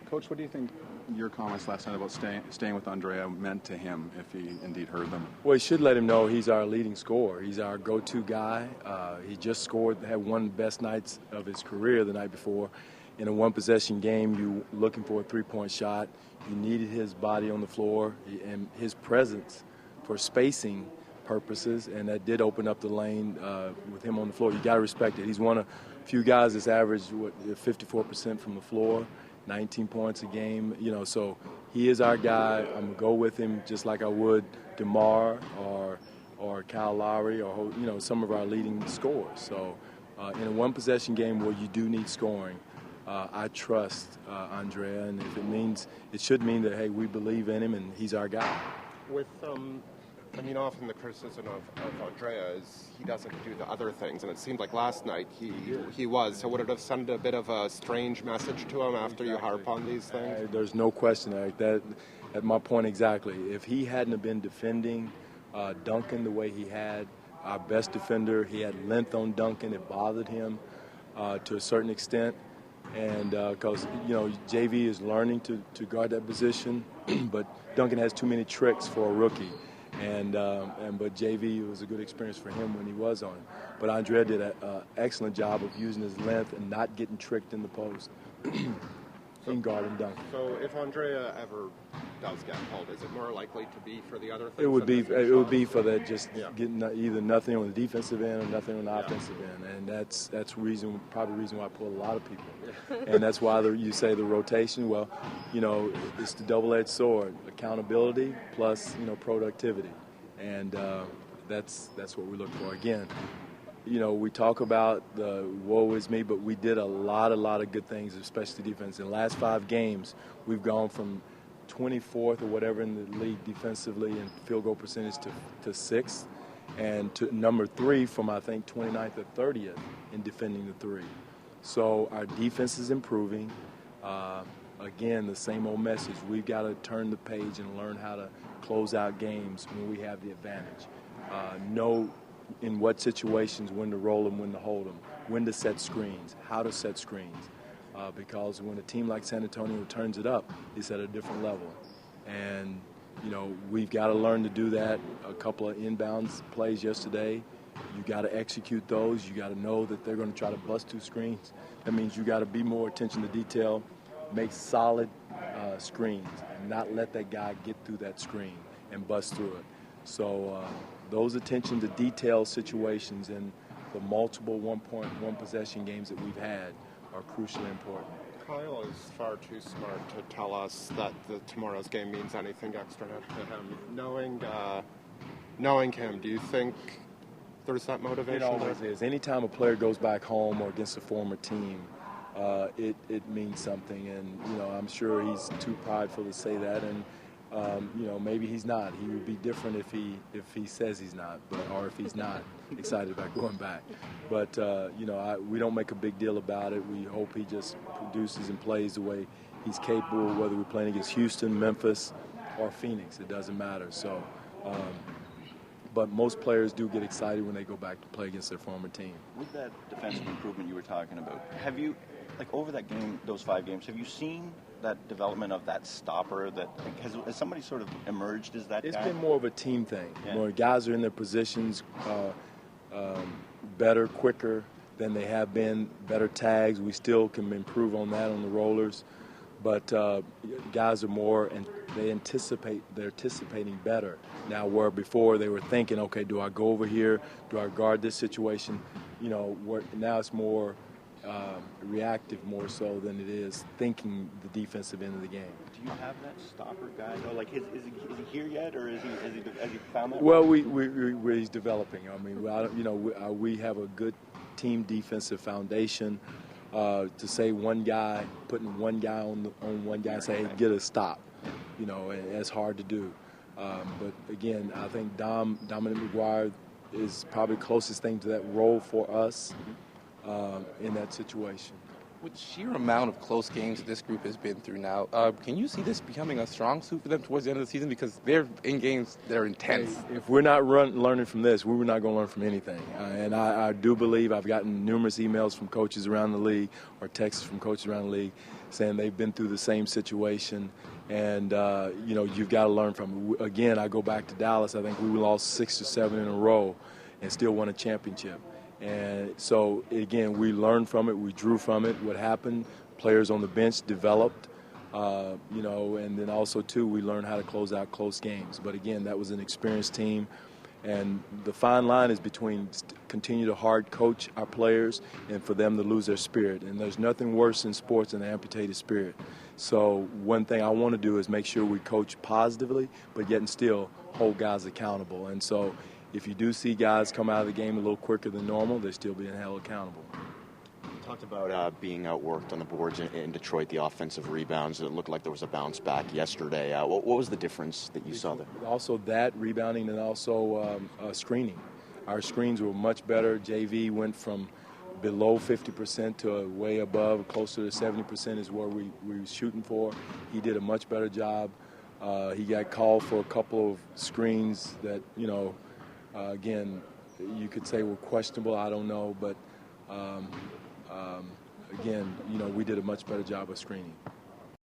Coach, what do you think your comments last night about staying with Andrea meant to him, if he indeed heard them? Well, he should let him know he's our leading scorer. He's our go-to guy. He just scored, had one of the best nights of his career the night before. In a one-possession game, you looking for a three-point shot. You needed his body on the floor and his presence for spacing purposes, and that did open up the lane with him on the floor. You got to respect it. He's one of a few guys that's averaged 54% from the floor, 19 points a game. You know, so he is our guy. I'm gonna go with him just like I would DeMar or Kyle Lowry or some of our leading scorers. So in a one-possession game where you do need scoring, I trust Andrea, and if it should mean that, hey, we believe in him and he's our guy. With, often the criticism of Andrea is he doesn't do the other things, and it seemed like last night he was. So would it have sent a bit of a strange message to him after you harp on these things? There's no question, Eric. That at my point exactly. If he hadn't have been defending Duncan the way he had, our best defender, he had length on Duncan. It bothered him to a certain extent. And because, JV is learning to guard that position, but Duncan has too many tricks for a rookie. But JV was a good experience for him when he was on. But Andrea did an excellent job of using his length and not getting tricked in the post in guarding Duncan. So if Andrea ever does get pulled, is it more likely to be for the other things? It would be for that, just getting either nothing on the defensive end or nothing on the offensive end, and that's probably the reason why I pull a lot of people, and that's why you say the rotation. Well, it's the double-edged sword: accountability plus productivity, and that's what we look for. Again, we talk about the woe is me, but we did a lot of good things, especially defense. In the last 5 games, we've gone from 24th or whatever in the league defensively in field goal percentage to 6th, and to number 3 from, I think, 29th or 30th in defending the 3. So our defense is improving. Again, the same old message. We've got to turn the page and learn how to close out games when we have the advantage. Know in what situations when to roll them, when to hold them, when to set screens, how to set screens. Because when a team like San Antonio turns it up, it's at a different level. And, we've got to learn to do that. A couple of inbounds plays yesterday. You got to execute those. You got to know that they're going to try to bust 2 screens. That means you got to be more attention to detail, make solid screens, and not let that guy get through that screen and bust through it. So those attention to detail situations and the multiple one-possession games that we've had are crucially important. Kyle is far too smart to tell us that tomorrow's game means anything extra to him. Knowing him, do you think there's that motivation? It always is. Anytime a player goes back home or against a former team, it means something. And, I'm sure he's too prideful to say that. And, maybe he's not. He would be different if he says he's not, or if he's not excited about going back. But we don't make a big deal about it. We hope he just produces and plays the way he's capable, whether we're playing against Houston, Memphis, or Phoenix. It doesn't matter. So, but most players do get excited when they go back to play against their former team. With that defensive improvement you were talking about, have you, over that game, those 5 games, have you seen that development of that stopper? That has somebody sort of emerged as that guy? It's been more of a team thing. Yeah. More guys are in their positions better, quicker than they have been, better tags. We still can improve on that on the rollers. But guys are more, and they're anticipating better. Now, where before they were thinking, okay, do I go over here? Do I guard this situation? Now it's more reactive more so than it is thinking the defensive end of the game. Do you have that stopper guy? Is he here yet, or has he found that? Well, he's developing. I mean, we have a good team defensive foundation. To say one guy, putting one guy on one guy and say, hey, get a stop, it's hard to do. But again, I think Dominic McGuire is probably the closest thing to that role for us in that situation. With sheer amount of close games this group has been through now, can you see this becoming a strong suit for them towards the end of the season? Because they're in games that are intense. If we're not learning from this, we're not going to learn from anything. And I do believe I've gotten numerous emails from coaches around the league or texts from coaches around the league saying they've been through the same situation, and you've got to learn from it. Again, I go back to Dallas. I think we lost 6 or 7 in a row and still won a championship. And so, again, we learned from it. We drew from it. What happened, players on the bench developed, and then also, too, we learned how to close out close games. But, again, that was an experienced team. And the fine line is between continue to hard coach our players and for them to lose their spirit. And there's nothing worse in sports than an amputated spirit. So one thing I want to do is make sure we coach positively, but yet and still hold guys accountable. And so if you do see guys come out of the game a little quicker than normal, they're still being held accountable. You talked about being outworked on the boards in Detroit, the offensive rebounds. It looked like there was a bounce back yesterday. What was the difference that you saw there? Also that, rebounding, and also screening. Our screens were much better. JV went from below 50% to way above, closer to 70% is where we were shooting for. He did a much better job. He got called for a couple of screens that, again, you could say were questionable. I don't know, but again, we did a much better job of screening.